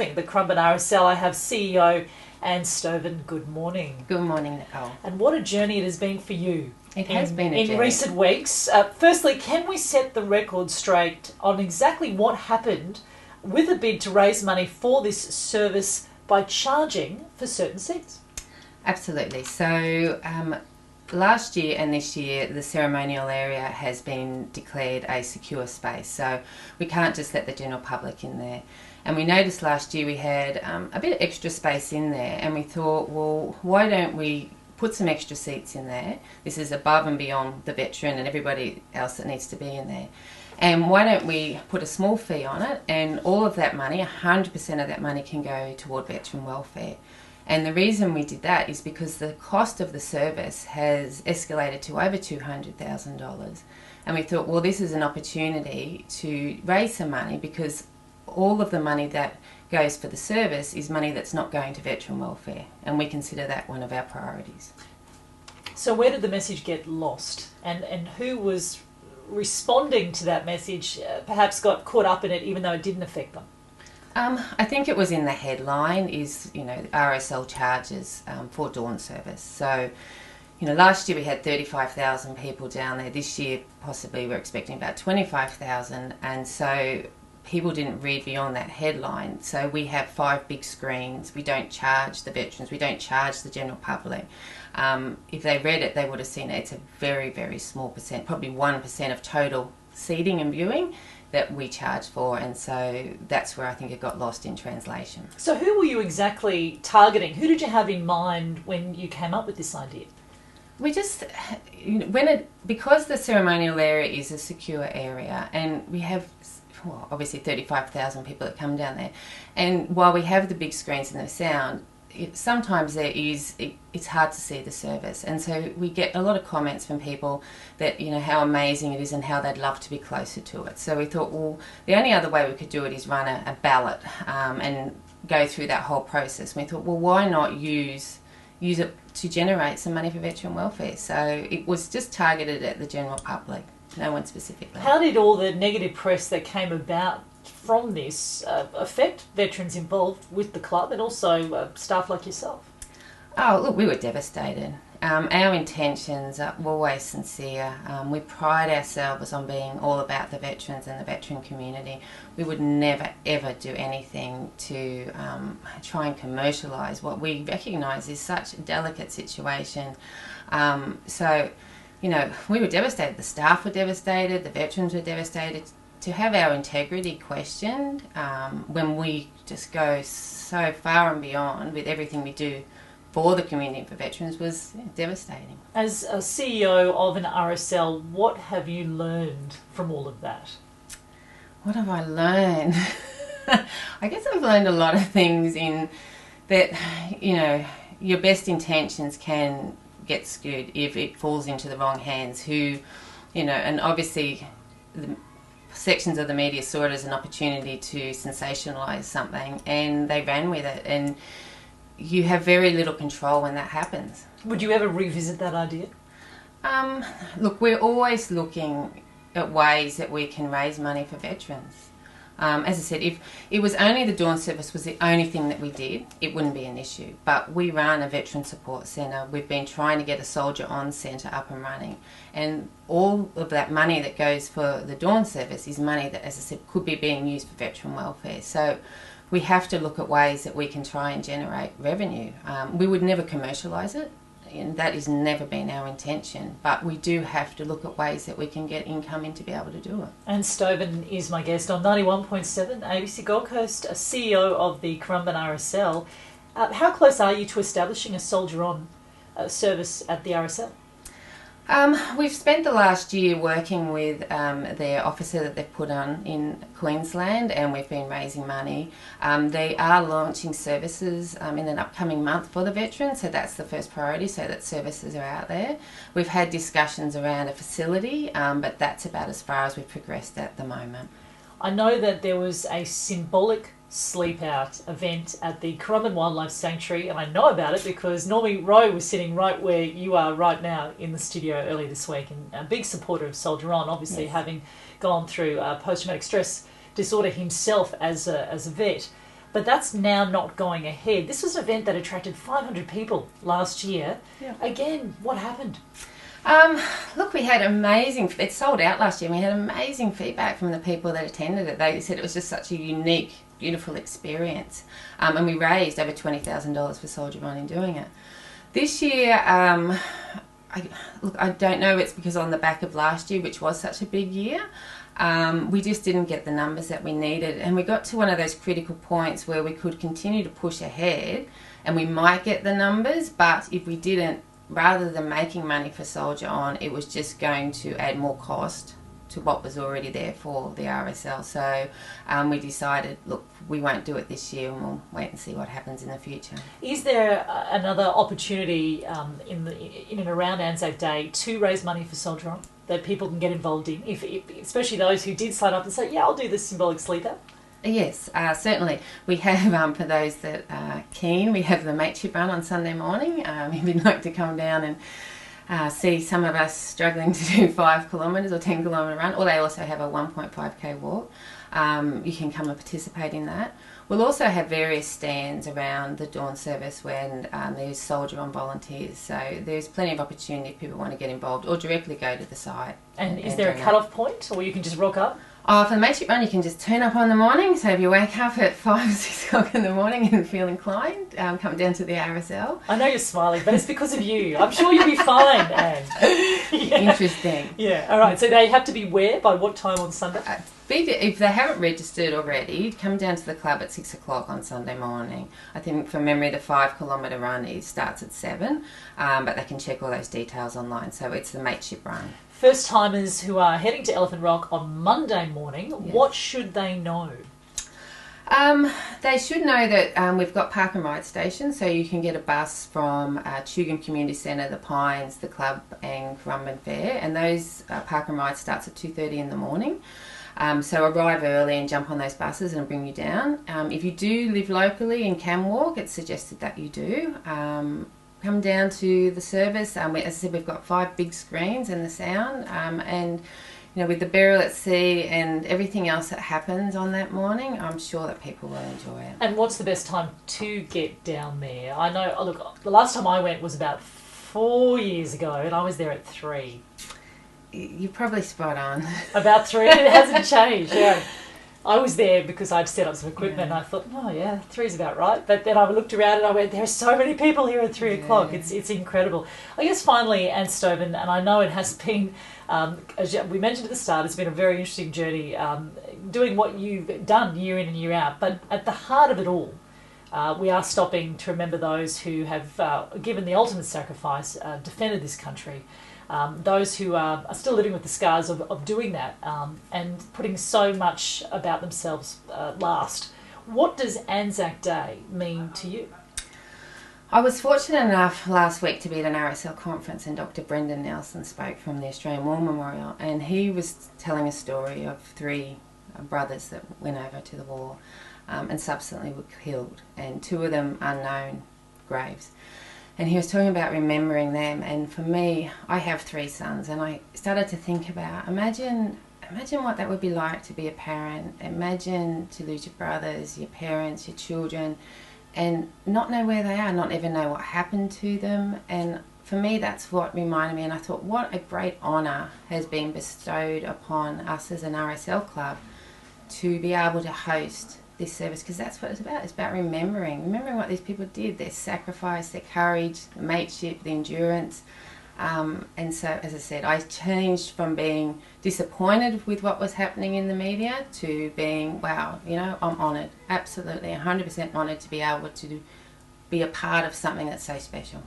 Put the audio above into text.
involving the Currumbin RSL. I have CEO Anne Stovin. Good morning. Good morning, Nicole. And what a journey it has been for you. It has been a journey. In recent weeks. Firstly, can we set the record straight on exactly what happened with a bid to raise money for this service by charging for certain seats? Absolutely. So last year and this year, the ceremonial area has been declared a secure space. So we can't just let the general public in there. And we noticed last year we had a bit of extra space in there, and we thought, well, why don't we put some extra seats in there? This is above and beyond the veteran and everybody else that needs to be in there. And why don't we put a small fee on it, and all of that money, 100% of that money, can go toward veteran welfare. And the reason we did that is because the cost of the service has escalated to over $200,000. And we thought, well, this is an opportunity to raise some money, because all of the money that goes for the service is money that's not going to veteran welfare, and we consider that one of our priorities. So where did the message get lost, and who was responding to that message, perhaps got caught up in it even though it didn't affect them? I think it was in the headline is, RSL charges for dawn service. So, last year we had 35,000 people down there. This year possibly we're expecting about 25,000, and so people didn't read beyond that headline. So we have 5 big screens. We don't charge the veterans. We don't charge the general public. If they read it, they would have seen it. It's a very, very small percent, probably 1% of total seating and viewing that we charge for, and so that's where I think it got lost in translation. So who were you exactly targeting? Who did you have in mind when you came up with this idea? We just, because the ceremonial area is a secure area, and we have, well, obviously 35,000 people that come down there, and while we have the big screens and the sound, sometimes it's hard to see the service, and so we get a lot of comments from people that how amazing it is and how they'd love to be closer to it. So we thought, well, the only other way we could do it is run a ballot and go through that whole process. And we thought, well, why not use it to generate some money for veteran welfare? So it was just targeted at the general public, no one specifically. How did all the negative press that came about from this affect veterans involved with the club, and also staff like yourself? Oh, look, we were devastated. Our intentions are always sincere. We pride ourselves on being all about the veterans and the veteran community. We would never, ever do anything to try and commercialise what we recognise is such a delicate situation. So, we were devastated. The staff were devastated. The veterans were devastated. To have our integrity questioned when we just go so far and beyond with everything we do for the community and for veterans was devastating. As a CEO of an RSL, what have you learned from all of that? What have I learned? I guess I've learned a lot of things in that, your best intentions can get skewed if it falls into the wrong hands. And obviously the sections of the media saw it as an opportunity to sensationalise something, and they ran with it, and you have very little control when that happens. Would you ever revisit that idea? Look, we're always looking at ways that we can raise money for veterans. As I said, if it was only the dawn service was the only thing that we did, it wouldn't be an issue. But we run a veteran support centre. We've been trying to get a soldier on centre up and running. And all of that money that goes for the dawn service is money that, as I said, could be being used for veteran welfare. So we have to look at ways that we can try and generate revenue. We would never commercialise it, and that has never been our intention, but we do have to look at ways that we can get income in to be able to do it. And Stovin is my guest on 91.7 ABC Gold Coast, a CEO of the Currumbin RSL. How close are you to establishing a soldier on service at the RSL? We've spent the last year working with their officer that they've put on in Queensland, and we've been raising money. They are launching services in an upcoming month for the veterans, so that's the first priority, so that services are out there. We've had discussions around a facility, but that's about as far as we've progressed at the moment. I know that there was a Symbolic Sleep Out event at the Currumbin Wildlife Sanctuary, and I know about it because Normie Rowe was sitting right where you are right now in the studio earlier this week, and a big supporter of Soldier On, obviously, yes, having gone through post-traumatic stress disorder himself as a vet. But that's now not going ahead. This was an event that attracted 500 people last year. Yeah. Again, what happened? Look, we had amazing, it sold out last year, and we had amazing feedback from the people that attended it. They said it was just such a unique, beautiful experience. And we raised over $20,000 for Soldier On in doing it. This year, I don't know if it's because on the back of last year, which was such a big year, we just didn't get the numbers that we needed. And we got to one of those critical points where we could continue to push ahead and we might get the numbers, but if we didn't, rather than making money for Soldier On, it was just going to add more cost to what was already there for the RSL. So we decided, look, we won't do it this year, and we'll wait and see what happens in the future. Is there another opportunity in and around Anzac Day to raise money for Soldier On that people can get involved in, if especially those who did sign up and say, yeah, I'll do the Symbolic Sleep Out? Yes, certainly. We have, for those that are keen, we have the mateship run on Sunday morning. If you'd like to come down and see some of us struggling to do 5 kilometres or 10 kilometre run, or they also have a 1.5k walk. You can come and participate in that. We'll also have various stands around the dawn service when there's Soldier On volunteers. So there's plenty of opportunity if people want to get involved or directly go to the site. And is there a cut-off point, or you can just rock up? For the mateship run, you can just turn up on the morning. So if you wake up at 5 or 6 o'clock in the morning and feel inclined, come down to the RSL. I know you're smiling, but it's because of you. I'm sure you'll be fine, Anne. Yeah. Interesting. Yeah, all right. So they have to be where? By what time on Sunday? If they haven't registered already, come down to the club at 6 o'clock on Sunday morning. I think from memory the 5 kilometre run starts at 7, but they can check all those details online. So it's the mateship run. First timers who are heading to Elephant Rock on Monday morning, yes. What should they know? They should know that we've got park and ride stations, so you can get a bus from Tugam Community Centre, the Pines, the club and Currumbin Fair, and those park and ride starts at 2:30 in the morning. So arrive early and jump on those buses and bring you down. If you do live locally and can walk, it's suggested that you do. Come down to the service. As I said, we've got 5 big screens and the sound, and you know, with the burial at sea and everything else that happens on that morning, I'm sure that people will enjoy it. And what's the best time to get down there? I know, look, the last time I went was about 4 years ago, and I was there at 3. You're probably spot on. About 3, it hasn't changed. Yeah. I was there because I'd set up some equipment and I thought, oh yeah, 3's about right. But then I looked around and I went, there are so many people here at 3 o'clock. It's incredible. I guess finally, Anne Stovin, and I know it has been, as we mentioned at the start, it's been a very interesting journey doing what you've done year in and year out. But at the heart of it all, we are stopping to remember those who have given the ultimate sacrifice, defended this country. Those who are still living with the scars of doing that and putting so much about themselves last. What does Anzac Day mean to you? I was fortunate enough last week to be at an RSL conference, and Dr. Brendan Nelson spoke from the Australian War Memorial, and he was telling a story of 3 brothers that went over to the war and subsequently were killed, and 2 of them unknown graves. And he was talking about remembering them, and for me, I have 3 sons, and I started to think about, imagine what that would be like to be a parent. Imagine to lose your brothers, your parents, your children, and not know where they are, not even know what happened to them. And for me, that's what reminded me, and I thought, what a great honour has been bestowed upon us as an RSL club to be able to host this service, because that's what it's about. It's about remembering what these people did, their sacrifice, their courage, the mateship, the endurance. And so, as I said, I changed from being disappointed with what was happening in the media to being, wow, you know, I'm honoured, absolutely 100% honoured to be able to be a part of something that's so special.